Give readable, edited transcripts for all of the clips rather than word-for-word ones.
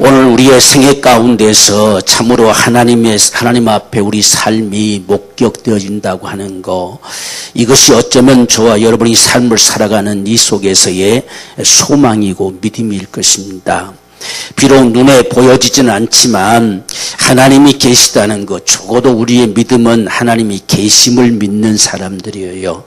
오늘 우리의 생애 가운데서 참으로 하나님 앞에 우리 삶이 목격되어진다고 하는 거, 이것이 어쩌면 저와 여러분이 삶을 살아가는 이 속에서의 소망이고 믿음일 것입니다. 비록 눈에 보여지지는 않지만 하나님이 계시다는 것, 적어도 우리의 믿음은 하나님이 계심을 믿는 사람들이에요.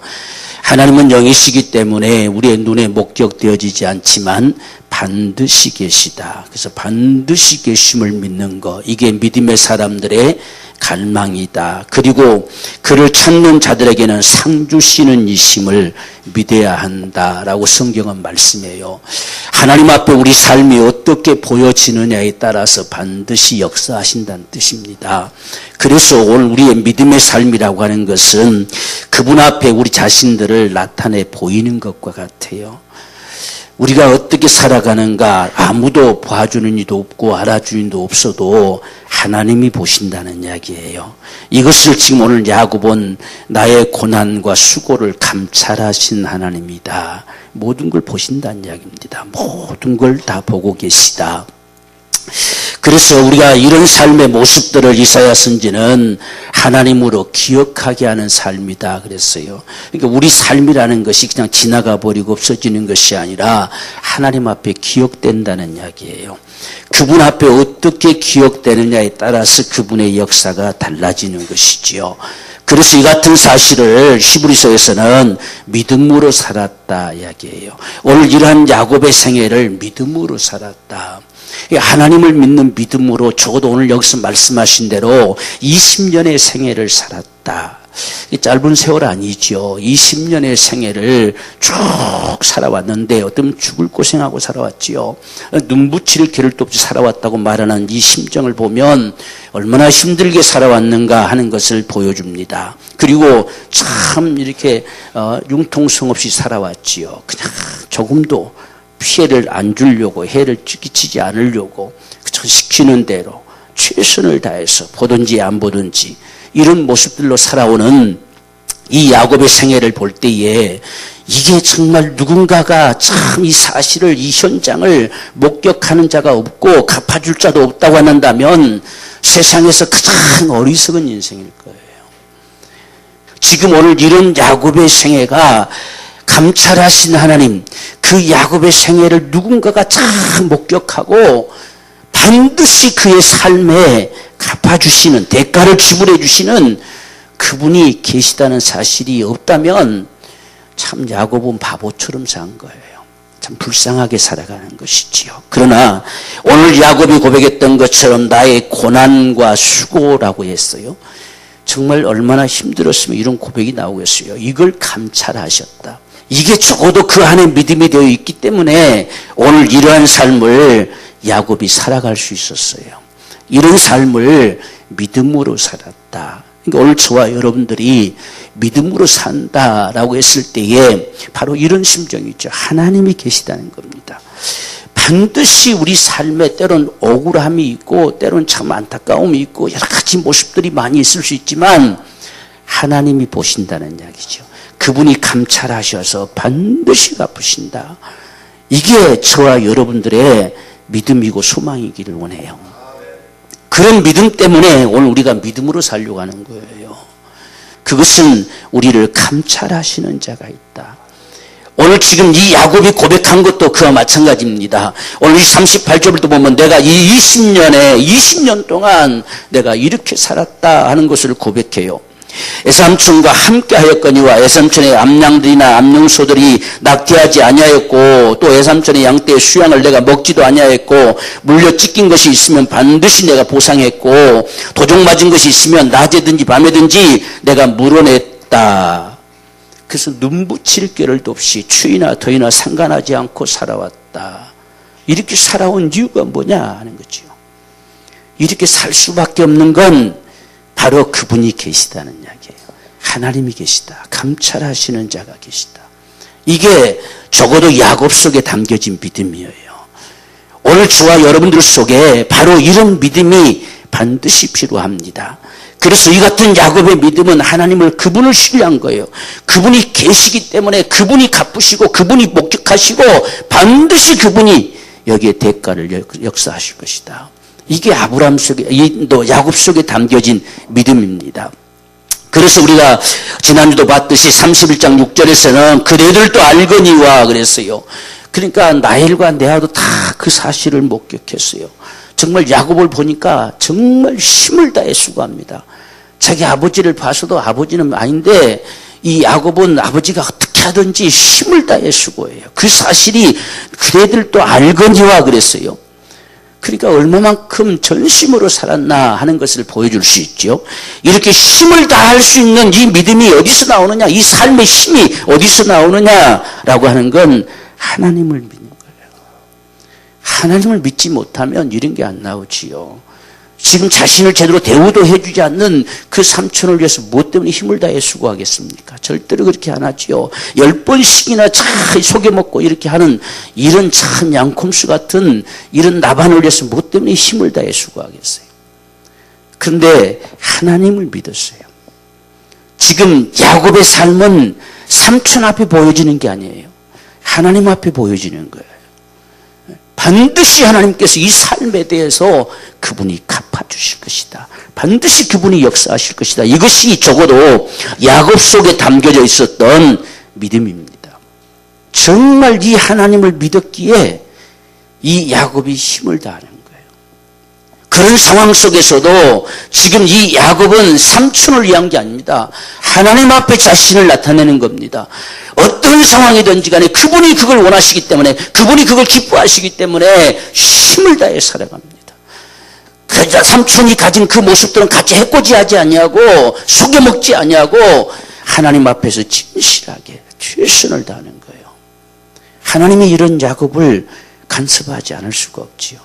하나님은 영이시기 때문에 우리의 눈에 목격되어지지 않지만 반드시 계시다. 그래서 반드시 계심을 믿는 것, 이게 믿음의 사람들의 갈망이다. 그리고 그를 찾는 자들에게는 상 주시는 이심을 믿어야 한다라고 성경은 말씀해요. 하나님 앞에 우리 삶이 어떻게 보여지느냐에 따라서 반드시 역사하신다는 뜻입니다. 그래서 오늘 우리의 믿음의 삶이라고 하는 것은 그분 앞에 우리 자신들을 나타내 보이는 것과 같아요. 우리가 어떻게 살아가는가 아무도 봐주는 이도 없고 알아주는 이도 없어도 하나님이 보신다는 이야기예요. 이것을 지금 오늘 야곱은 나의 고난과 수고를 감찰하신 하나님이다. 모든 걸 보신다는 이야기입니다. 모든 걸 다 보고 계시다. 그래서 우리가 이런 삶의 모습들을 이사야 선지는 하나님으로 기억하게 하는 삶이다 그랬어요. 그러니까 우리 삶이라는 것이 그냥 지나가 버리고 없어지는 것이 아니라 하나님 앞에 기억된다는 이야기예요. 그분 앞에 어떻게 기억되느냐에 따라서 그분의 역사가 달라지는 것이지요. 그래서 이 같은 사실을 히브리서에서는 믿음으로 살았다 이야기예요. 오늘 이러한 야곱의 생애를 믿음으로 살았다. 하나님을 믿는 믿음으로 적어도 오늘 여기서 말씀하신 대로 20년의 생애를 살았다. 짧은 세월 아니죠. 20년의 생애를 쭉 살아왔는데 어떤 죽을 고생하고 살아왔지요. 눈 붙일 겨를도 없이 살아왔다고 말하는 이 심정을 보면 얼마나 힘들게 살아왔는가 하는 것을 보여줍니다. 그리고 참 이렇게 융통성 없이 살아왔지요. 그냥 조금도 피해를 안 주려고, 해를 끼치지 않으려고 시키는 대로 최선을 다해서 보든지 안 보든지 이런 모습들로 살아오는 이 야곱의 생애를 볼 때에 이게 정말 누군가가 참 이 사실을, 이 현장을 목격하는 자가 없고 갚아줄 자도 없다고 한다면 세상에서 가장 어리석은 인생일 거예요. 지금 오늘 이런 야곱의 생애가 감찰하신 하나님, 그 야곱의 생애를 누군가가 참 목격하고 반드시 그의 삶에 갚아주시는, 대가를 지불해 주시는 그분이 계시다는 사실이 없다면 참 야곱은 바보처럼 산 거예요. 참 불쌍하게 살아가는 것이지요. 그러나 오늘 야곱이 고백했던 것처럼 나의 고난과 수고라고 했어요. 정말 얼마나 힘들었으면 이런 고백이 나오겠어요. 이걸 감찰하셨다. 이게 적어도 그 안에 믿음이 되어 있기 때문에 오늘 이러한 삶을 야곱이 살아갈 수 있었어요. 이런 삶을 믿음으로 살았다. 그러니까 오늘 저와 여러분들이 믿음으로 산다라고 했을 때에 바로 이런 심정이죠. 하나님이 계시다는 겁니다. 반드시 우리 삶에 때론 억울함이 있고 때론 참 안타까움이 있고 여러 가지 모습들이 많이 있을 수 있지만 하나님이 보신다는 이야기죠. 그분이 감찰하셔서 반드시 갚으신다. 이게 저와 여러분들의 믿음이고 소망이기를 원해요. 그런 믿음 때문에 오늘 우리가 믿음으로 살려고 하는 거예요. 그것은 우리를 감찰하시는 자가 있다. 오늘 지금 이 야곱이 고백한 것도 그와 마찬가지입니다. 오늘 38절부터 보면 내가 이 20년 동안 내가 이렇게 살았다 하는 것을 고백해요. 애삼촌과 함께 하였거니와 애삼촌의 암양들이나 암용소들이 낙태하지 아니하였고 또 애삼촌의 양떼의 수양을 내가 먹지도 아니하였고 물려 찢긴 것이 있으면 반드시 내가 보상했고 도적 맞은 것이 있으면 낮에든지 밤에든지 내가 물어냈다. 그래서 눈 붙일 겨를도 없이 추위나 더위나 상관하지 않고 살아왔다. 이렇게 살아온 이유가 뭐냐 하는 거죠. 이렇게 살 수밖에 없는 건 바로 그분이 계시다는 이야기예요. 하나님이 계시다. 감찰하시는 자가 계시다. 이게 적어도 야곱 속에 담겨진 믿음이에요. 오늘 저와 여러분들 속에 바로 이런 믿음이 반드시 필요합니다. 그래서 이 같은 야곱의 믿음은 하나님을, 그분을 신뢰한 거예요. 그분이 계시기 때문에 그분이 갚으시고 그분이 목격하시고 반드시 그분이 여기에 대가를 역사하실 것이다. 이게 아브라함 속에, 또 야곱 속에 담겨진 믿음입니다. 그래서 우리가 지난주도 봤듯이 31장 6절에서는 그대들도 알거니와 그랬어요. 그러니까 나엘과 레아도 다 그 사실을 목격했어요. 정말 야곱을 보니까 정말 힘을 다해 수고합니다. 자기 아버지를 봐서도 아버지는 아닌데 이 야곱은 아버지가 어떻게 하든지 힘을 다해 수고해요. 그 사실이 그대들도 알거니와 그랬어요. 그러니까 얼마만큼 전심으로 살았나 하는 것을 보여줄 수 있죠. 이렇게 힘을 다할 수 있는 이 믿음이 어디서 나오느냐, 이 삶의 힘이 어디서 나오느냐라고 하는 건 하나님을 믿는 거예요. 하나님을 믿지 못하면 이런 게 안 나오지요. 지금 자신을 제대로 대우도 해주지 않는 그 삼촌을 위해서 무엇 때문에 힘을 다해 수고하겠습니까? 절대로 그렇게 안 하지요. 10번씩이나 참 속여먹고 이렇게 하는 이런 참 양콤수 같은 이런 나반을 위해서 무엇 때문에 힘을 다해 수고하겠어요? 그런데 하나님을 믿었어요. 지금 야곱의 삶은 삼촌 앞에 보여지는 게 아니에요. 하나님 앞에 보여지는 거예요. 반드시 하나님께서 이 삶에 대해서 그분이 갚아주실 것이다. 반드시 그분이 역사하실 것이다. 이것이 적어도 야곱 속에 담겨져 있었던 믿음입니다. 정말 이 하나님을 믿었기에 이 야곱이 힘을 다하는 거예요. 그런 상황 속에서도 지금 이 야곱은 삼촌을 위한 게 아닙니다. 하나님 앞에 자신을 나타내는 겁니다. 어떤 상황이든지 간에 그분이 그걸 원하시기 때문에, 그분이 그걸 기뻐하시기 때문에 힘을 다해 살아갑니다. 그러자 삼촌이 가진 그 모습들은 같이 해코지하지 아니하고 속여먹지 아니하고 하나님 앞에서 진실하게 최선을 다하는 거예요. 하나님이 이런 야곱을 간섭하지 않을 수가 없지요.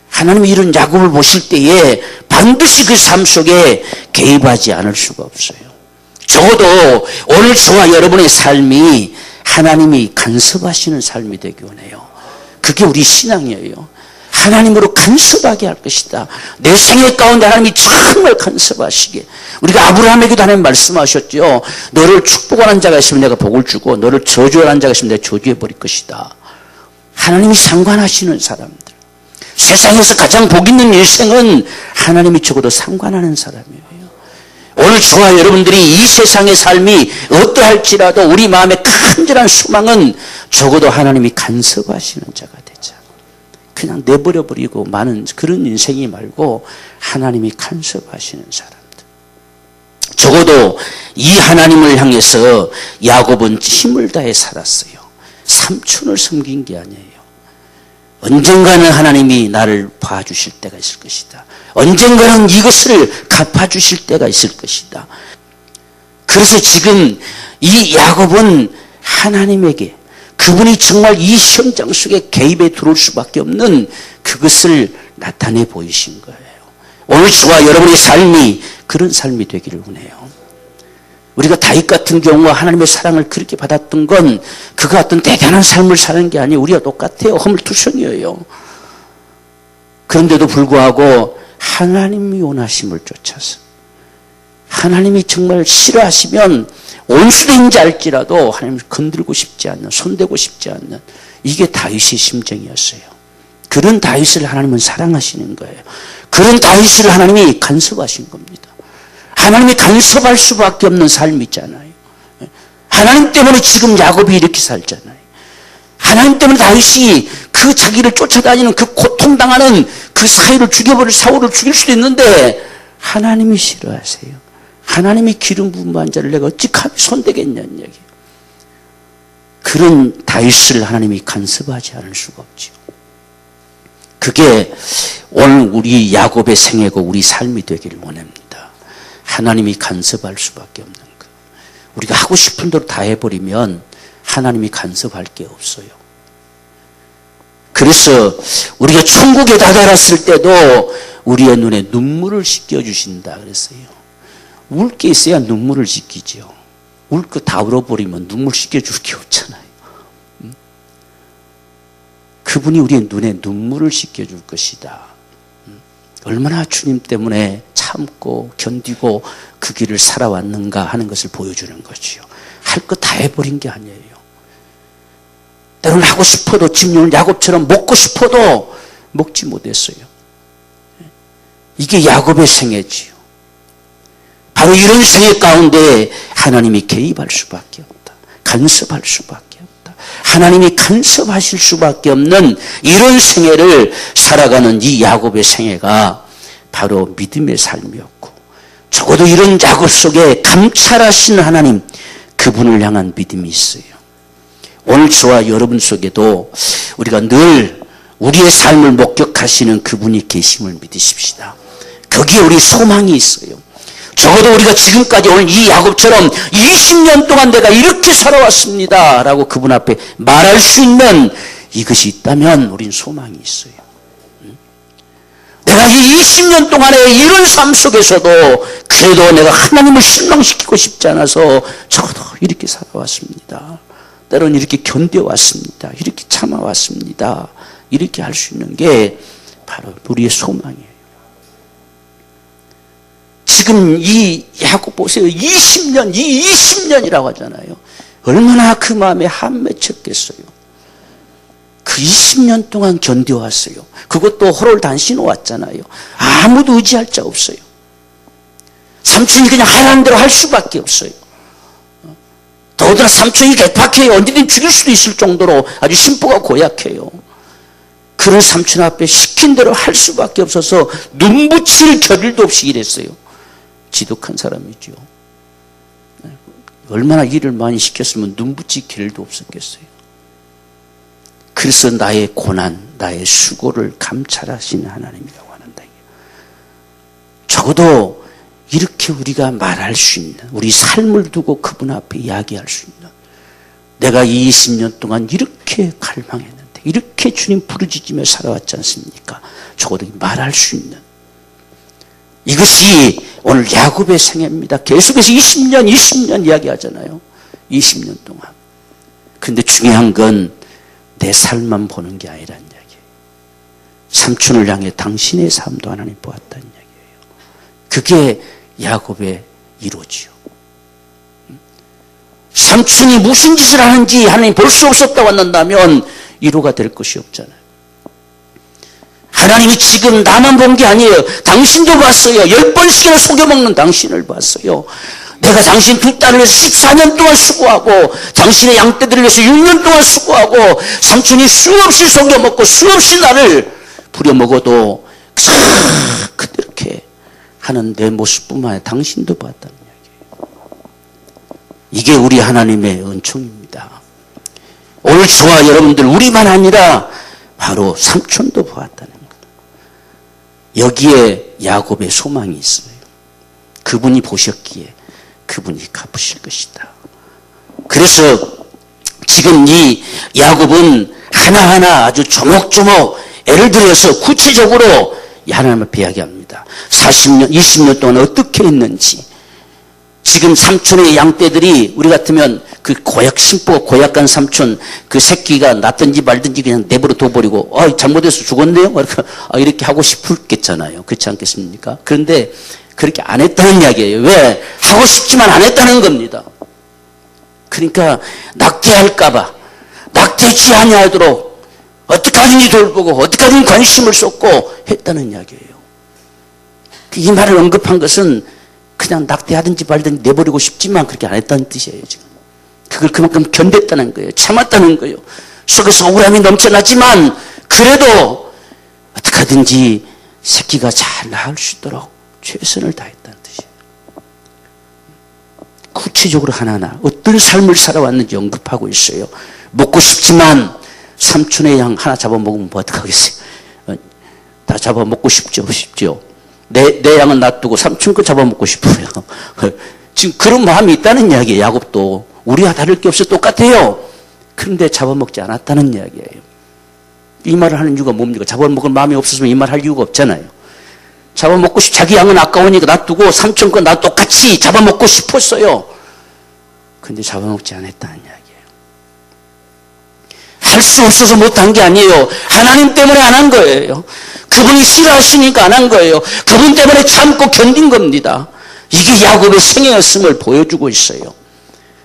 하나님이 이런 야곱을 보실 때에 반드시 그 삶 속에 개입하지 않을 수가 없어요. 적어도 오늘 저와 여러분의 삶이 하나님이 간섭하시는 삶이 되기 원해요. 그게 우리 신앙이에요. 하나님으로 간섭하게 할 것이다. 내 생애 가운데 하나님이 정말 간섭하시게. 우리가 아브라함에게도 하나님 말씀하셨죠. 너를 축복하는 자가 있으면 내가 복을 주고 너를 저주하는 자가 있으면 내가 저주해 버릴 것이다. 하나님이 상관하시는 사람들. 세상에서 가장 복 있는 일생은 하나님이 적어도 상관하는 사람이에요. 오늘 저와 여러분들이 이 세상의 삶이 어떠할지라도 우리 마음의 간절한 소망은 적어도 하나님이 간섭하시는 자가 되자. 그냥 내버려버리고 마는 그런 인생이 말고 하나님이 간섭하시는 사람들. 적어도 이 하나님을 향해서 야곱은 힘을 다해 살았어요. 삼촌을 섬긴 게 아니에요. 언젠가는 하나님이 나를 봐주실 때가 있을 것이다. 언젠가는 이것을 갚아주실 때가 있을 것이다. 그래서 지금 이 야곱은 하나님에게 그분이 정말 이 현장 속에 개입에 들어올 수밖에 없는 그것을 나타내 보이신 거예요. 오늘 저와 여러분의 삶이 그런 삶이 되기를 원해요. 우리가 다윗 같은 경우와 하나님의 사랑을 그렇게 받았던 건 그가 어떤 대단한 삶을 사는 게 아니에요. 우리가 똑같아요. 허물투성이에요. 그런데도 불구하고 하나님이 원하심을 쫓아서 하나님이 정말 싫어하시면 온수대인지 알지라도 하나님을 건들고 싶지 않는, 손대고 싶지 않는 이게 다윗의 심정이었어요. 그런 다윗을 하나님은 사랑하시는 거예요. 그런 다윗을 하나님이 간섭하신 겁니다. 하나님이 간섭할 수밖에 없는 삶이잖아요. 하나님 때문에 지금 야곱이 이렇게 살잖아요. 하나님 때문에 다윗이 그 자기를 쫓아다니는 그 고통당하는 그 사울을 죽여버릴 사울을 죽일 수도 있는데 하나님이 싫어하세요. 하나님이 기름 부은 자를 내가 어찌 감히 손대겠냐는 얘기. 그런 다윗을 하나님이 간섭하지 않을 수가 없죠. 그게 오늘 우리 야곱의 생애고 우리 삶이 되기를 원합니다. 하나님이 간섭할 수밖에 없는 것. 우리가 하고 싶은 대로 다 해버리면 하나님이 간섭할 게 없어요. 그래서 우리가 천국에 다다랐을 때도 우리의 눈에 눈물을 씻겨주신다 그랬어요. 울 게 있어야 눈물을 씻기죠. 울 거 다 울어버리면 눈물 씻겨줄 게 없잖아요. 그분이 우리의 눈에 눈물을 씻겨줄 것이다. 얼마나 주님 때문에 참고 견디고 그 길을 살아왔는가 하는 것을 보여주는 거지요. 할 거 다 해버린 게 아니에요. 때로는 하고 싶어도 지금 오늘 야곱처럼 먹고 싶어도 먹지 못했어요. 이게 야곱의 생애지요. 바로 이런 생애 가운데 하나님이 개입할 수밖에 없다. 간섭할 수밖에 없다. 하나님이 간섭하실 수밖에 없는 이런 생애를 살아가는 이 야곱의 생애가 바로 믿음의 삶이었고, 적어도 이런 야곱 속에 감찰하시는 하나님, 그분을 향한 믿음이 있어요. 오늘 저와 여러분 속에도 우리가 늘 우리의 삶을 목격하시는 그분이 계심을 믿으십시다. 거기에 우리 소망이 있어요. 적어도 우리가 지금까지 오늘 이 야곱처럼 20년 동안 내가 이렇게 살아왔습니다 라고 그분 앞에 말할 수 있는 이것이 있다면 우린 소망이 있어요. 내가 이 20년 동안의 이런 삶 속에서도 그래도 내가 하나님을 실망시키고 싶지 않아서 적어도 이렇게 살아왔습니다. 때로는 이렇게 견뎌왔습니다. 이렇게 참아왔습니다. 이렇게 할 수 있는 게 바로 우리의 소망이에요. 지금 이 야곱 보세요. 20년이라고 하잖아요. 얼마나 그 마음에 한 맺혔겠어요. 그 20년 동안 견뎌왔어요. 그것도 호를 단신 왔잖아요. 아무도 의지할 자 없어요. 삼촌이 그냥 하라는 대로 할 수밖에 없어요. 더더나 삼촌이 개팍해요. 언제든 죽일 수도 있을 정도로 아주 심보가 고약해요. 그런 삼촌 앞에 시킨 대로 할 수밖에 없어서 눈붙일 겨를도 없이 일했어요. 지독한 사람이죠. 얼마나 일을 많이 시켰으면 눈붙일 겨를도 없었겠어요. 그래서 나의 고난, 나의 수고를 감찰하시는 하나님이라고 하는다. 적어도 이렇게 우리가 말할 수 있는, 우리 삶을 두고 그분 앞에 이야기할 수 있는, 내가 이 20년 동안 이렇게 갈망했는데 이렇게 주님 부르짖으며 살아왔지 않습니까? 적어도 말할 수 있는, 이것이 오늘 야곱의 생애입니다. 계속해서 20년 이야기하잖아요. 20년 동안. 그런데 중요한 건 내 삶만 보는 게 아니란 이야기예요. 삼촌을 향해 당신의 삶도 하나님 보았다는 이야기예요. 그게 야곱의 이로지요. 삼촌이 무슨 짓을 하는지 하나님 볼 수 없었다고 한다면 이로가 될 것이 없잖아요. 하나님이 지금 나만 본 게 아니에요. 당신도 봤어요. 10번씩이나 속여먹는 당신을 봤어요. 내가 당신 두 딸을 위해서 14년 동안 수고하고 당신의 양떼들을 위해서 6년 동안 수고하고 삼촌이 수없이 속여먹고 수없이 나를 부려먹어도 그렇게 하는 내 모습뿐만 아니라 당신도 봤다는 이야기예요. 이게 우리 하나님의 은총입니다. 오늘 저와 여러분들 우리만 아니라 바로 삼촌도 보았다는 것. 여기에 야곱의 소망이 있어요. 그분이 보셨기에 그분이 갚으실 것이다. 그래서 지금 이 야곱은 하나하나 아주 조목조목 애를 들여서 구체적으로 하나님 앞에 이야기합니다. 40년, 20년 동안 어떻게 했는지. 지금 삼촌의 양떼들이 우리 같으면 그 심보가 고약한 삼촌 그 새끼가 낳든지 말든지 그냥 내버려 둬버리고 잘못해서 죽었네요? 이렇게 하고 싶겠잖아요. 그렇지 않겠습니까? 그런데 그렇게 안 했다는 이야기예요. 왜? 하고 싶지만 안 했다는 겁니다. 그러니까 낙태할까봐 낙태치 아니하도록 어떻게 하든지 돌보고 어떻게 하든지 관심을 쏟고 했다는 이야기예요. 이 말을 언급한 것은 그냥 낙태하든지 말든지 내버리고 싶지만 그렇게 안 했다는 뜻이에요. 지금 그걸 그만큼 견뎠다는 거예요. 참았다는 거예요. 속에서 억울함이 넘쳐나지만 그래도 어떻게 하든지 새끼가 잘 낳을 수 있도록 최선을 다했다는 뜻이에요. 구체적으로 하나하나 어떤 삶을 살아왔는지 언급하고 있어요. 먹고 싶지만 삼촌의 양 하나 잡아먹으면 뭐 어떡하겠어요? 다 잡아먹고 싶죠. 내 양은 놔두고 삼촌 거 잡아먹고 싶어요. 지금 그런 마음이 있다는 이야기예요. 야곱도 우리와 다를 게 없어요. 똑같아요. 그런데 잡아먹지 않았다는 이야기예요. 이 말을 하는 이유가 뭡니까? 잡아먹을 마음이 없었으면 이 말 할 이유가 없잖아요. 잡아먹고 자기 양은 아까우니까 놔두고 삼촌 거 나 똑같이 잡아먹고 싶었어요. 그런데 잡아먹지 않았다는 이야기예요. 할 수 없어서 못한 게 아니에요. 하나님 때문에 안 한 거예요. 그분이 싫어하시니까 안 한 거예요. 그분 때문에 참고 견딘 겁니다. 이게 야곱의 생애였음을 보여주고 있어요.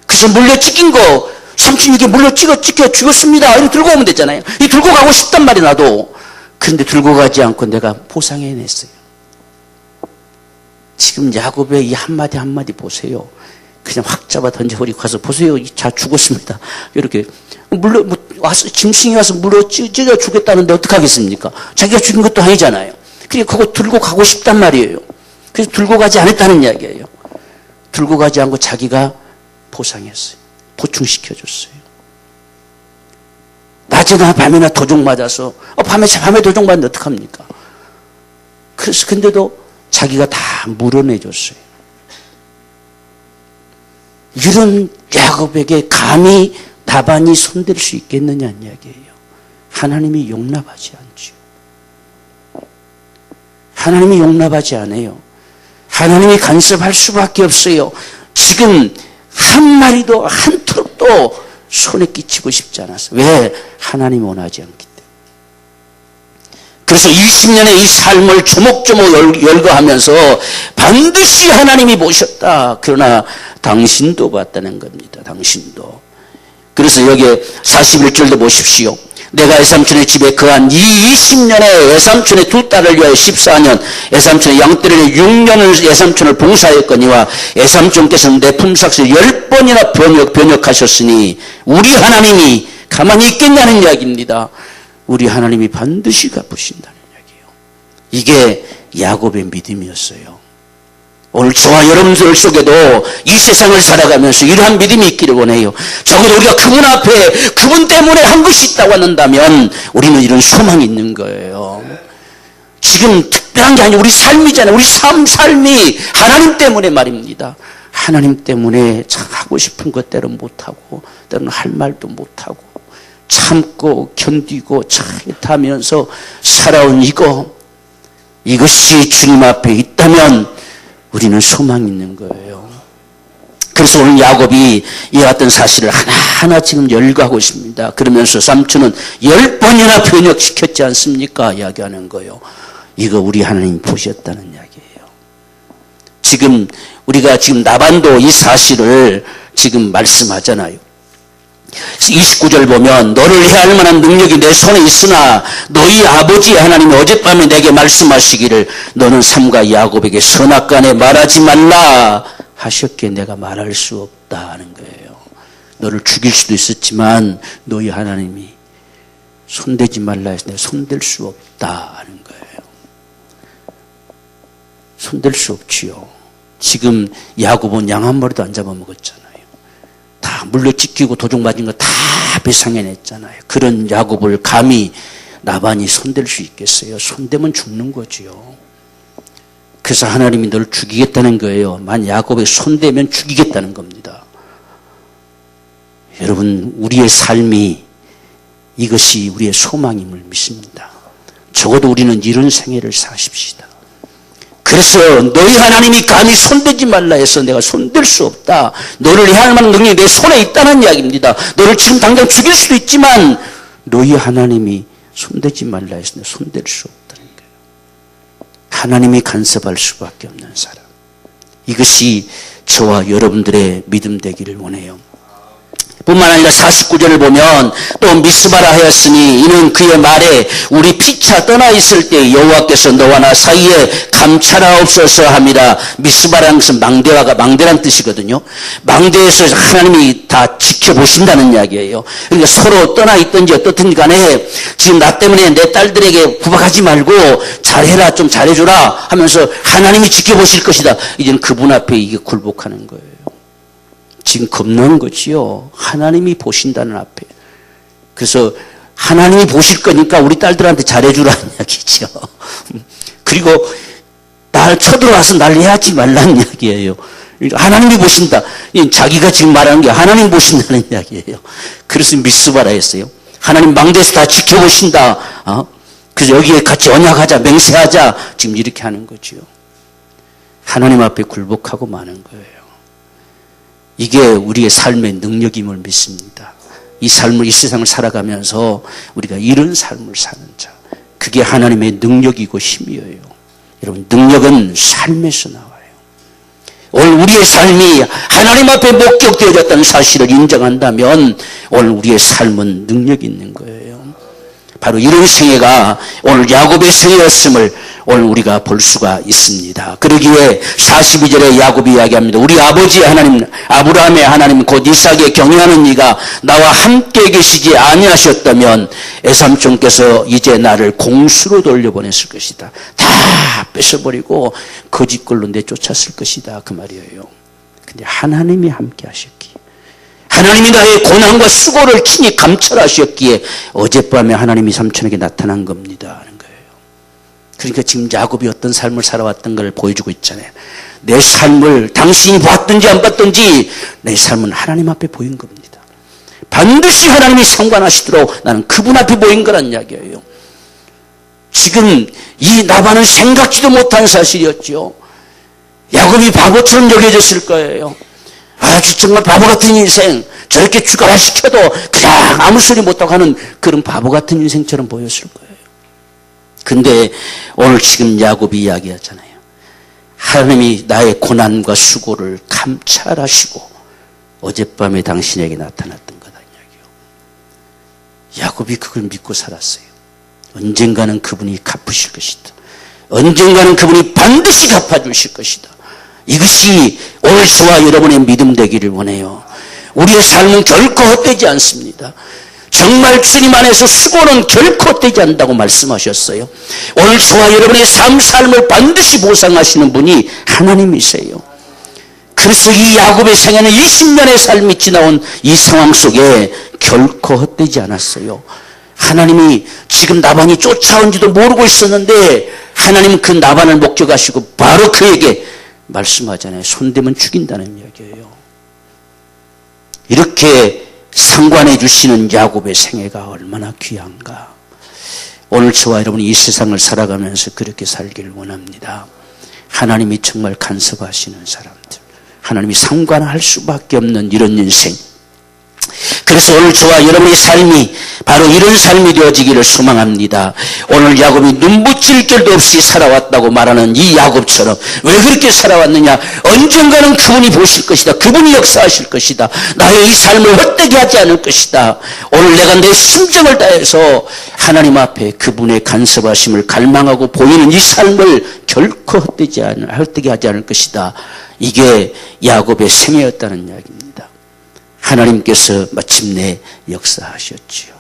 그래서 물려찍힌 거 삼촌이 이게 물로 찍혀 죽었습니다. 이렇게 들고 오면 되잖아요. 이 들고 가고 싶단 말이 나도. 그런데 들고 가지 않고 내가 보상해냈어요. 지금 야곱의 이 한마디 한마디 보세요. 그냥 확 잡아 던져버리고 가서 보세요. 자 죽었습니다. 이렇게 물로 와서 짐승이 와서 물로 찢어 죽였다는데 어떡하겠습니까? 자기가 죽인 것도 아니잖아요. 그러니까 그거 들고 가고 싶단 말이에요. 그래서 들고 가지 않았다는 이야기예요. 들고 가지 않고 자기가 보상했어요. 보충시켜줬어요. 낮에나 밤에나 도둑 맞아서 밤에 도둑 맞는데 어떡합니까? 그래서 근데도 자기가 다 물어내줬어요. 이런 야곱에게 감히 라반이 손댈 수 있겠느냐는 이야기예요. 하나님이 용납하지 않죠. 하나님이 용납하지 않아요. 하나님이 간섭할 수밖에 없어요. 지금 한 마리도 한 트럭도 손에 끼치고 싶지 않았어요. 왜? 하나님이 원하지 않기 때문에. 그래서 20년의 이 삶을 조목조목 열거하면서 반드시 하나님이 보셨다. 그러나 당신도 봤다는 겁니다. 당신도. 그래서 여기에 41절도 보십시오. 내가 애삼촌의 집에 거한 이 20년에 애삼촌의 두 딸을 위하여 14년, 애삼촌의 양떼를 6년을 애삼촌을 봉사하였거니와 애삼촌께서는 내 품삯을 10번이나 변역하셨으니 우리 하나님이 가만히 있겠냐는 이야기입니다. 우리 하나님이 반드시 갚으신다는 이야기예요. 이게 야곱의 믿음이었어요. 오늘 저와 여러분들 속에도 이 세상을 살아가면서 이러한 믿음이 있기를 원해요. 적어도 우리가 그분 앞에 그분 때문에 한 것이 있다고 한다면 우리는 이런 소망이 있는 거예요. 지금 특별한 게 아니고 우리 삶이잖아요. 우리 삶이 하나님 때문에 말입니다. 하나님 때문에 참 하고 싶은 것 때는 못하고 때로는 할 말도 못하고 참고 견디고 참하면서 살아온 이것이 주님 앞에 있다면 우리는 소망이 있는 거예요. 그래서 오늘 야곱이 이와 같은 사실을 하나하나 지금 열거하고 있습니다. 그러면서 삼촌은 10번이나 변역시켰지 않습니까? 이야기하는 거예요. 이거 우리 하나님 보셨다는 이야기예요. 지금 우리가 지금 라반도 이 사실을 지금 말씀하잖아요. 29절 보면 너를 해할 만한 능력이 내 손에 있으나 너희 아버지 하나님이 어젯밤에 내게 말씀하시기를 너는 삼가 야곱에게 선악간에 말하지 말라 하셨기에 내가 말할 수 없다 하는 거예요. 너를 죽일 수도 있었지만 너희 하나님이 손대지 말라 해서 내가 손댈 수 없다 하는 거예요. 손댈 수 없지요. 지금 야곱은 양 한 마리도 안 잡아먹었잖아요. 다 물로 찢기고 도둑 맞은 거 다 배상해냈잖아요. 그런 야곱을 감히 라반이 손댈 수 있겠어요? 손대면 죽는 거지요. 그래서 하나님이 너를 죽이겠다는 거예요. 만 야곱에 손대면 죽이겠다는 겁니다. 여러분 우리의 삶이 이것이 우리의 소망임을 믿습니다. 적어도 우리는 이런 생애를 사십시다. 그래서 너희 하나님이 감히 손대지 말라 해서 내가 손댈 수 없다. 너를 해할 만한 능력이 내 손에 있다는 이야기입니다. 너를 지금 당장 죽일 수도 있지만 너희 하나님이 손대지 말라 해서 내가 손댈 수 없다는 거예요. 하나님이 간섭할 수밖에 없는 사람. 이것이 저와 여러분들의 믿음 되기를 원해요. 뿐만 아니라 49절을 보면 또 미스바라 하였으니 이는 그의 말에 우리 피차 떠나 있을 때 여호와께서 너와 나 사이에 감찰하옵소서 함이라. 미스바라는 것은 망대란 뜻이거든요. 망대에서 하나님이 다 지켜보신다는 이야기예요. 그러니까 서로 떠나 있든지 어떻든 간에 지금 나 때문에 내 딸들에게 구박하지 말고 잘해라, 좀 잘해줘라 하면서 하나님이 지켜보실 것이다. 이제는 그분 앞에 이게 굴복하는 거예요. 지금 겁나는 거지요. 하나님이 보신다는 앞에. 그래서 하나님이 보실 거니까 우리 딸들한테 잘해주라는 이야기죠. 그리고 날 쳐들어와서 날 해하지 말라는 이야기예요. 하나님이 보신다. 자기가 지금 말하는 게 하나님 보신다는 이야기예요. 그래서 미스바라 했어요. 하나님 망대에서 다 지켜보신다. 그래서 여기에 같이 언약하자, 맹세하자. 지금 이렇게 하는 거죠. 하나님 앞에 굴복하고 마는 거예요. 이게 우리의 삶의 능력임을 믿습니다. 이 삶을, 이 세상을 살아가면서 우리가 이런 삶을 사는 자. 그게 하나님의 능력이고 힘이에요. 여러분, 능력은 삶에서 나와요. 오늘 우리의 삶이 하나님 앞에 목격되어졌다는 사실을 인정한다면 오늘 우리의 삶은 능력이 있는 거예요. 바로 이런 생애가 오늘 야곱의 생애였음을 오늘 우리가 볼 수가 있습니다. 그러기에 42절에 야곱이 이야기합니다. 우리 아버지 하나님, 아브라함의 하나님 곧 이삭의 경외하는 이가 나와 함께 계시지 아니하셨다면 애삼촌께서 이제 나를 공수로 돌려보냈을 것이다. 다 뺏어버리고 거짓골로 내쫓았을 것이다. 그 말이에요. 근데 하나님이 함께 하셨기에, 하나님이 나의 고난과 수고를 친히 감찰하셨기에 어젯밤에 하나님이 삼촌에게 나타난 겁니다 하는 거예요. 그러니까 지금 야곱이 어떤 삶을 살아왔던 걸 보여주고 있잖아요. 내 삶을 당신이 봤든지 안 봤든지 내 삶은 하나님 앞에 보인 겁니다. 반드시 하나님이 상관하시도록 나는 그분 앞에 보인 거란 이야기예요. 지금 이 나반은 생각지도 못한 사실이었죠. 야곱이 바보처럼 여겨졌을 거예요. 아주 정말 바보 같은 인생, 저렇게 주가시켜도 그냥 아무 소리 못하고 하는 그런 바보 같은 인생처럼 보였을 거예요. 근데 오늘 지금 야곱이 이야기하잖아요. 하나님이 나의 고난과 수고를 감찰하시고 어젯밤에 당신에게 나타났던 거다 이야기요. 야곱이 그걸 믿고 살았어요. 언젠가는 그분이 갚으실 것이다. 언젠가는 그분이 반드시 갚아주실 것이다. 이것이 오늘 저와 여러분의 믿음 되기를 원해요. 우리의 삶은 결코 헛되지 않습니다. 정말 주님 안에서 수고는 결코 헛되지 않는다고 말씀하셨어요. 오늘 저와 여러분의 삶을 반드시 보상하시는 분이 하나님이세요. 그래서 이 야곱의 생애는 20년의 삶이 지나온 이 상황 속에 결코 헛되지 않았어요. 하나님이 지금 나반이 쫓아온지도 모르고 있었는데 하나님은 그 나반을 목격하시고 바로 그에게 말씀하잖아요. 손대면 죽인다는 이야기예요. 이렇게 상관해 주시는 야곱의 생애가 얼마나 귀한가. 오늘 저와 여러분이 이 세상을 살아가면서 그렇게 살기를 원합니다. 하나님이 정말 간섭하시는 사람들, 하나님이 상관할 수밖에 없는 이런 인생. 그래서 오늘 저와 여러분의 삶이 바로 이런 삶이 되어지기를 소망합니다. 오늘 야곱이 눈 붙일 길도 없이 살아왔다고 말하는 이 야곱처럼 왜 그렇게 살아왔느냐? 언젠가는 그분이 보실 것이다. 그분이 역사하실 것이다. 나의 이 삶을 헛되게 하지 않을 것이다. 오늘 내가 내 심정을 다해서 하나님 앞에 그분의 간섭하심을 갈망하고 보이는 이 삶을 결코 헛되게 하지 않을 것이다. 이게 야곱의 생애였다는 이야기입니다. 하나님께서 마침내 역사하셨지요.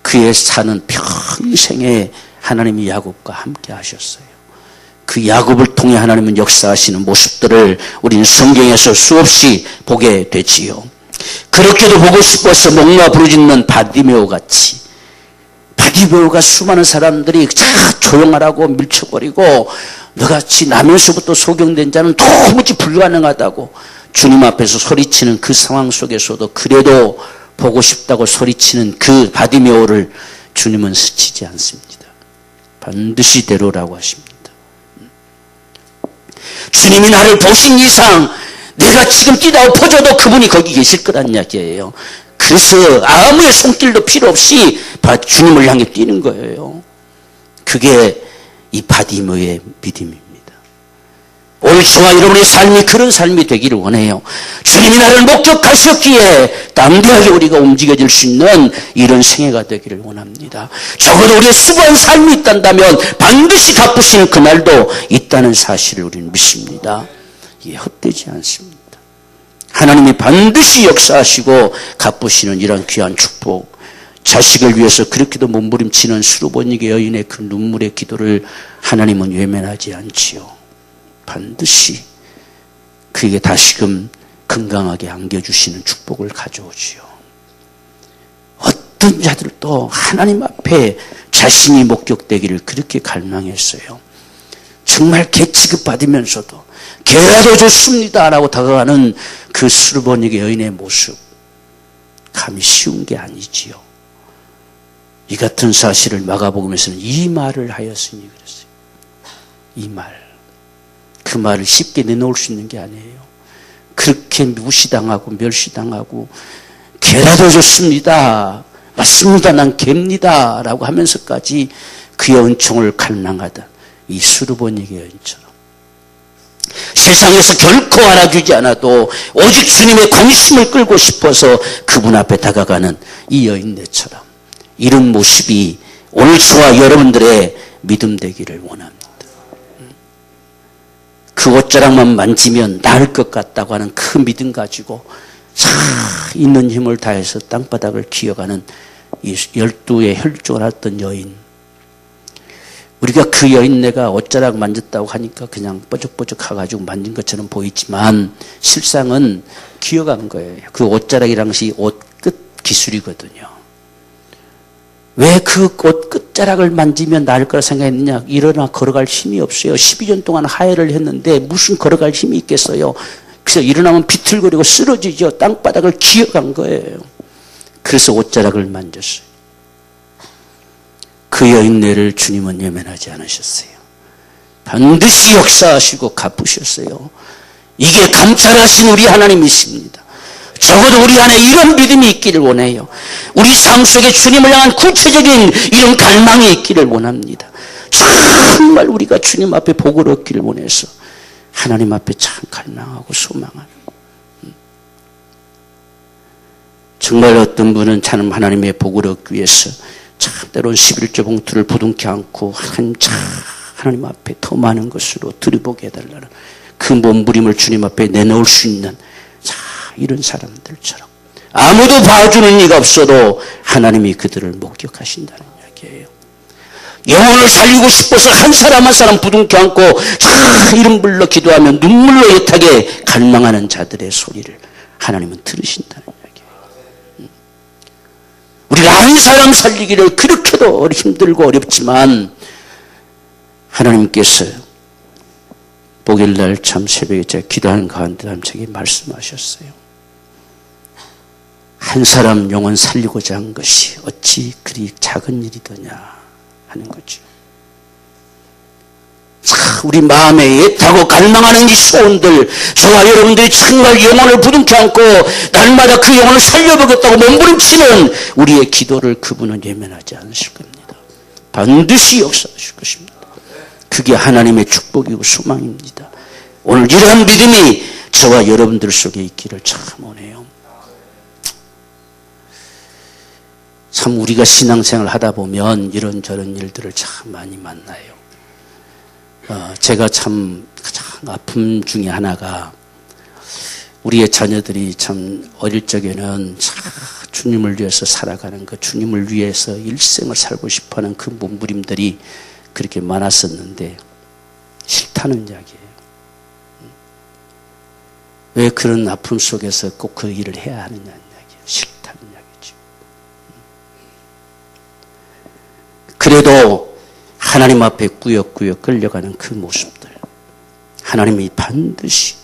그의 사는 평생에 하나님이 야곱과 함께 하셨어요. 그 야곱을 통해 하나님은 역사하시는 모습들을 우리는 성경에서 수없이 보게 되지요. 그렇게도 보고 싶어서 목마 부르짖는 바디메오 같이, 바디메오가 수많은 사람들이 조용하라고 밀쳐버리고 너같이 나면서부터 소경된 자는 도무지 불가능하다고 주님 앞에서 소리치는 그 상황 속에서도 그래도 보고 싶다고 소리치는 그 바디메오를 주님은 스치지 않습니다. 반드시 데려오라고 하십니다. 주님이 나를 보신 이상 내가 지금 뛰다 엎어져도 그분이 거기 계실 거란 이야기예요. 그래서 아무의 손길도 필요 없이 주님을 향해 뛰는 거예요. 그게 이 바디메오의 믿음입니다. 오늘 저와 여러분의 삶이 그런 삶이 되기를 원해요. 주님이 나를 목격하셨기에 담대하게 우리가 움직여질 수 있는 이런 생애가 되기를 원합니다. 적어도 우리의 수고한 삶이 있단다면 반드시 갚으시는 그날도 있다는 사실을 우리는 믿습니다. 이게 헛되지 않습니다. 하나님이 반드시 역사하시고 갚으시는 이런 귀한 축복, 자식을 위해서 그렇게도 몸부림치는 수르보니게 여인의 그 눈물의 기도를 하나님은 외면하지 않지요. 반드시 그에게 다시금 건강하게 안겨주시는 축복을 가져오지요. 어떤 자들도 하나님 앞에 자신이 목격되기를 그렇게 갈망했어요. 정말 개 취급받으면서도 개라도 좋습니다 라고 다가가는 그 수르보니게 여인의 모습, 감히 쉬운 게 아니지요. 이 같은 사실을 마가복음에서는 이 말을 하였으니 그랬어요. 이 말. 그 말을 쉽게 내놓을 수 있는 게 아니에요. 그렇게 무시당하고 멸시당하고 개라도 좋습니다. 맞습니다. 난 개입니다. 라고 하면서까지 그의 은총을 갈망하던 이 수르보니게 여인처럼 세상에서 결코 알아주지 않아도 오직 주님의 관심을 끌고 싶어서 그분 앞에 다가가는 이 여인네처럼 이런 모습이 오늘 저와 여러분들의 믿음 되기를 원합니다. 그 옷자락만 만지면 나을 것 같다고 하는 그 믿음 가지고 있는 힘을 다해서 땅바닥을 기어가는 이 12의 혈족을 했던 여인. 우리가 그 여인네가 옷자락 만졌다고 하니까 그냥 뻐적뻐적 해가지고 만진 것처럼 보이지만 실상은 기어간 거예요. 그 옷자락이란 것이 옷 끝 기술이거든요. 왜 그 옷 끝자락을 만지면 나을 거라 생각했느냐? 일어나 걸어갈 힘이 없어요. 12년 동안 하혈을 했는데 무슨 걸어갈 힘이 있겠어요? 그래서 일어나면 비틀거리고 쓰러지죠. 땅바닥을 기어간 거예요. 그래서 옷자락을 만졌어요. 그 여인네를 주님은 예면하지 않으셨어요. 반드시 역사하시고 갚으셨어요. 이게 감찰하신 우리 하나님이십니다. 적어도 우리 안에 이런 믿음이 있기를 원해요. 우리 삶 속에 주님을 향한 구체적인 이런 갈망이 있기를 원합니다. 정말 우리가 주님 앞에 복을 얻기를 원해서 하나님 앞에 참 갈망하고 소망하는. 정말 어떤 분은 참 하나님의 복을 얻기 위해서 참 때론 11조 봉투를 부둥켜 안고 하나님 앞에 더 많은 것으로 들이보게 해달라는 그 몸부림을 주님 앞에 내놓을 수 있는 이런 사람들처럼 아무도 봐주는 이가 없어도 하나님이 그들을 목격하신다는 이야기예요. 영혼을 살리고 싶어서 한 사람 한 사람 부둥켜 안고 이름 불러 기도하며 눈물로 애타게 갈망하는 자들의 소리를 하나님은 들으신다는 이야기예요. 우리가 한 사람 살리기를 그렇게도 힘들고 어렵지만 하나님께서 목요일날 참 새벽에 제가 기도하는 가운데 제게 말씀하셨어요. 한 사람 영혼 살리고자 한 것이 어찌 그리 작은 일이더냐 하는 거죠. 우리 마음에 애타고 갈망하는 이 소원들, 저와 여러분들이 정말 영혼을 부둥켜 안고 날마다 그 영혼을 살려보겠다고 몸부림치는 우리의 기도를 그분은 예면하지 않으실 겁니다. 반드시 역사하실 것입니다. 그게 하나님의 축복이고 소망입니다. 오늘 이러한 믿음이 저와 여러분들 속에 있기를 참 원해요. 참 우리가 신앙생활을 하다 보면 이런저런 일들을 참 많이 만나요. 제가 참 가장 아픔 중에 하나가 우리의 자녀들이 참 어릴 적에는 참 주님을 위해서 살아가는 것, 주님을 위해서 일생을 살고 싶어하는 그 몸부림들이 그렇게 많았었는데 싫다는 이야기예요. 왜 그런 아픔 속에서 꼭 그 일을 해야 하느냐는 이야기예요. 싫다는 이야기죠. 그래도 하나님 앞에 꾸역꾸역 끌려가는 그 모습들 하나님이 반드시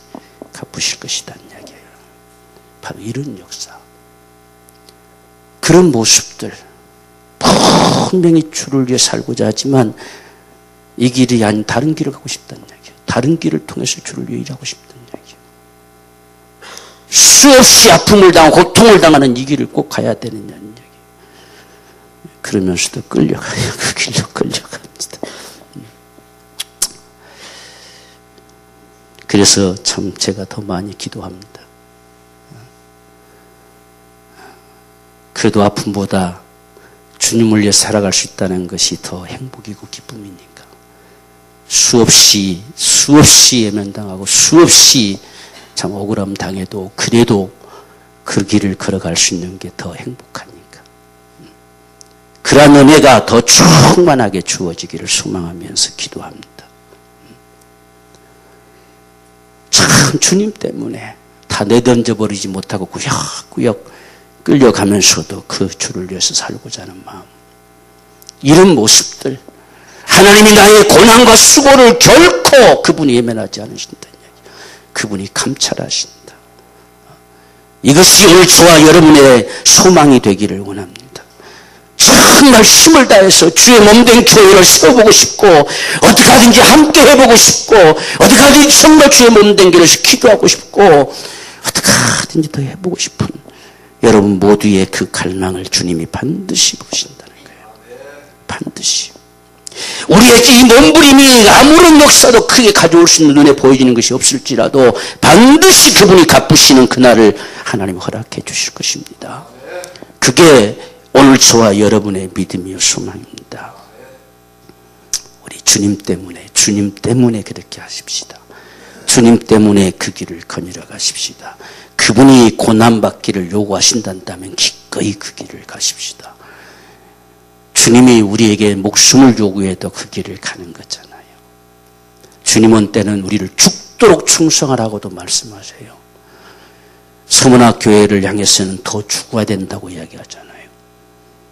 갚으실 것이라는 이야기예요. 바로 이런 역사. 그런 모습들 분명히 주를 위해 살고자 하지만 이 길이 아닌 다른 길을 가고 싶다는 이야기예요. 다른 길을 통해서 주를 위해 일하고 싶다는 이야기예요. 수없이 아픔을 당하고 고통을 당하는 이 길을 꼭 가야 되느냐는 이야기예요. 그러면서도 끌려가요. 그 길로 끌려갑니다. 그래서 참 제가 더 많이 기도합니다. 그래도 아픔보다 주님을 위해 살아갈 수 있다는 것이 더 행복이고 기쁨이니까 수없이 예면당하고 수없이 참 억울함 당해도 그래도 그 길을 걸어갈 수 있는 게 더 행복하니까 그러한 은혜가 더 충만하게 주어지기를 소망하면서 기도합니다. 참 주님 때문에 다 내던져버리지 못하고 구역구역 끌려가면서도 그 주를 위해서 살고자 하는 마음, 이런 모습들 하나님이 나의 고난과 수고를 결코 그분이 예면하지 않으신다는 이야기, 그분이 감찰하신다. 이것이 오늘 저와 여러분의 소망이 되기를 원합니다. 정말 힘을 다해서 주의 몸된 교회를 세워보고 싶고 어떻게 하든지 함께 해보고 싶고 어떻게 하든지 정말 주의 몸된 교회를 기도하고 싶고 어떻게 하든지 더 해보고 싶은 여러분 모두의 그 갈망을 주님이 반드시 보신다는 거예요. 반드시. 우리의 이 몸부림이 아무런 역사도 크게 가져올 수 있는 눈에 보여지는 것이 없을지라도 반드시 그분이 갚으시는 그날을 하나님 허락해 주실 것입니다. 그게 오늘 저와 여러분의 믿음이요 소망입니다. 우리 주님 때문에 그렇게 하십시다. 주님 때문에 그 길을 거닐어 가십시다. 그분이 고난받기를 요구하신다면 기꺼이 그 길을 가십시다. 주님이 우리에게 목숨을 요구해도 그 길을 가는 거잖아요. 주님은 때는 우리를 죽도록 충성하라고도 말씀하세요. 서문학 교회를 향해서는 더 죽어야 된다고 이야기하잖아요.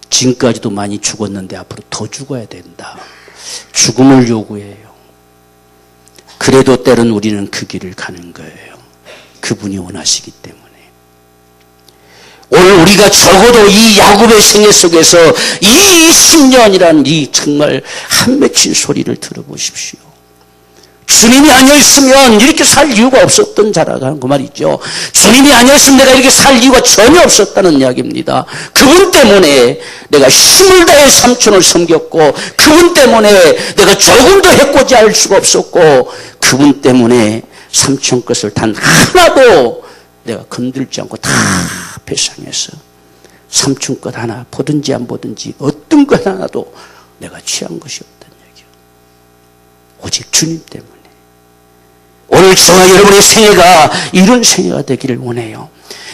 지금까지도 많이 죽었는데 앞으로 더 죽어야 된다. 죽음을 요구해요. 그래도 때론 우리는 그 길을 가는 거예요. 그분이 원하시기 때문에. 오늘 우리가 적어도 이 야곱의 생애 속에서 이 20년이라는 이 정말 한 맺힌 소리를 들어보십시오. 주님이 아니었으면 이렇게 살 이유가 없었던 자라고 그 말이죠. 주님이 아니었으면 내가 이렇게 살 이유가 전혀 없었다는 이야기입니다. 그분 때문에 내가 힘을 다해 삼촌을 섬겼고, 그분 때문에 내가 조금도 해코지 할 수가 없었고, 그분 때문에 삼촌 것을 단 하나도 내가 건들지 않고 다 배상해서 삼촌 것 하나 보든지 안 보든지 어떤 것 하나도 내가 취한 것이 없다는 얘기예요. 오직 주님 때문에. 오늘 저와 여러분의 생애가 이런 생애가 되기를 원해요.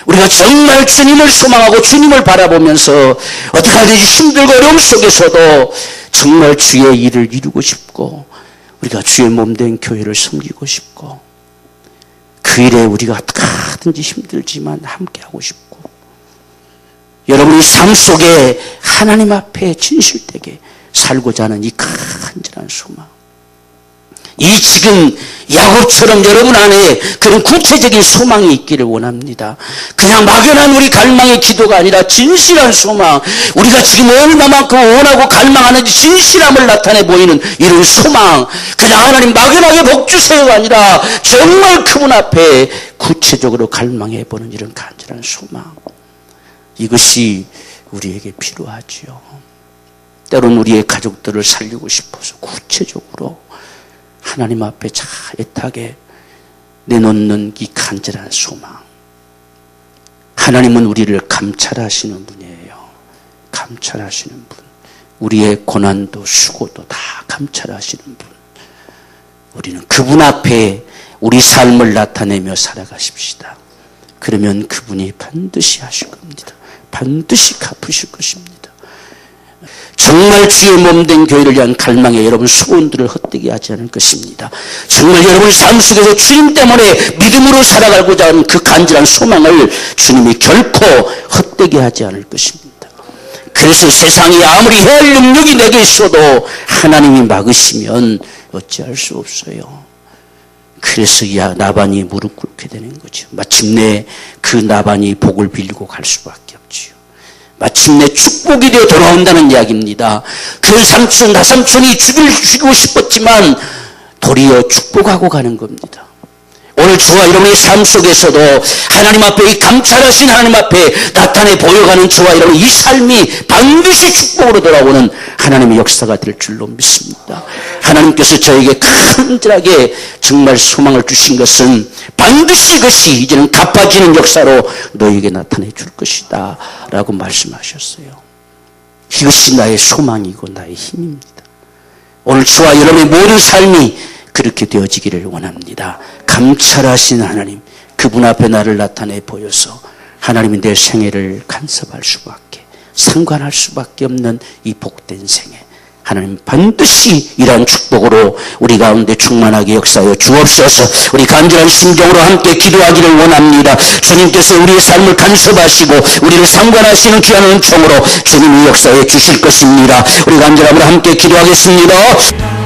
우리가 정말 주님을 소망하고 주님을 바라보면서 어떻게 하든지 힘들고 어려움 속에서도 정말 주의 일을 이루고 싶고, 우리가 주의 몸된 교회를 섬기고 싶고, 그 일에 우리가 어떻게 하든지 힘들지만 함께하고 싶고, 여러분의 삶 속에 하나님 앞에 진실되게 살고자 하는 이 간절한 소망, 이 지금 야곱처럼 여러분 안에 그런 구체적인 소망이 있기를 원합니다. 그냥 막연한 우리 갈망의 기도가 아니라 진실한 소망, 우리가 지금 얼마만큼 원하고 갈망하는지 진실함을 나타내 보이는 이런 소망, 그냥 하나님 막연하게 복 주세요가 아니라 정말 그분 앞에 구체적으로 갈망해 보는 이런 간절한 소망, 이것이 우리에게 필요하지요. 때론 우리의 가족들을 살리고 싶어서 구체적으로 하나님 앞에 잘 애타게 내놓는 이 간절한 소망. 하나님은 우리를 감찰하시는 분이에요. 감찰하시는 분. 우리의 고난도 수고도 다 감찰하시는 분. 우리는 그분 앞에 우리 삶을 나타내며 살아가십시다. 그러면 그분이 반드시 하실 겁니다. 반드시 갚으실 것입니다. 정말 주의 몸된 교회를 위한 갈망에 여러분 소원들을 헛되게 하지 않을 것입니다. 정말 여러분 삶 속에서 주님 때문에 믿음으로 살아가고자 하는 그 간절한 소망을 주님이 결코 헛되게 하지 않을 것입니다. 그래서 세상이 아무리 해할 능력이 내게 있어도 하나님이 막으시면 어찌할 수 없어요. 그래서 나반이 무릎 꿇게 되는 거죠. 마침내 그 나반이 복을 빌리고 갈 수밖에 없지요. 마침내 축복이 되어 돌아온다는 이야기입니다. 그 삼촌, 나삼촌이 죽이고 싶었지만 도리어 축복하고 가는 겁니다. 오늘 저와 여러분의 삶 속에서도 하나님 앞에 이 감찰하신 하나님 앞에 나타내 보여가는 저와 여러분의 이 삶이 반드시 축복으로 돌아오는 하나님의 역사가 될 줄로 믿습니다. 하나님께서 저에게 간절하게 정말 소망을 주신 것은 반드시 이것이 이제는 갚아지는 역사로 너에게 나타내 줄 것이다 라고 말씀하셨어요. 이것이 나의 소망이고 나의 힘입니다. 오늘 저와 여러분의 모든 삶이 그렇게 되어지기를 원합니다. 감찰하신 하나님, 그분 앞에 나를 나타내 보여서 하나님이 내 생애를 간섭할 수밖에, 상관할 수밖에 없는 이 복된 생애, 하나님 반드시 이러한 축복으로 우리 가운데 충만하게 역사하여 주옵소서. 우리 간절한 심정으로 함께 기도하기를 원합니다. 주님께서 우리의 삶을 간섭하시고 우리를 상관하시는 귀한 은총으로 주님이 역사해 주실 것입니다. 우리 간절함으로 함께 기도하겠습니다.